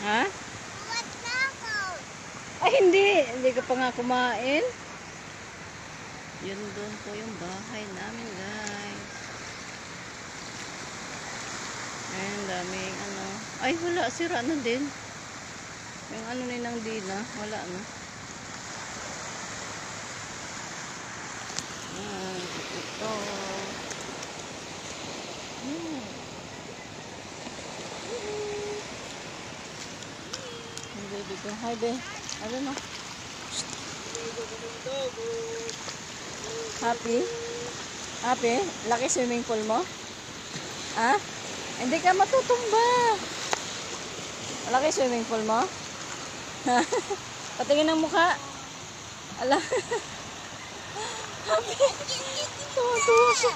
Ha? What na ako? Ay, hindi. Hindi ka pa nga kumain. Yun doon po yung bahay namin, guys. Ayan, daming ano. Ay, wala. Sira na din. Yung ano ni Nang Dina. Wala na. Ayan, ito. Baby ko. Hi, be. Ano no? Happy? Happy? Laki swimming pool mo? Ha? Hindi ka matutumba. Laki swimming pool mo? Patingin ng mukha. Ala. Happy. Tuwa-tuwa siya.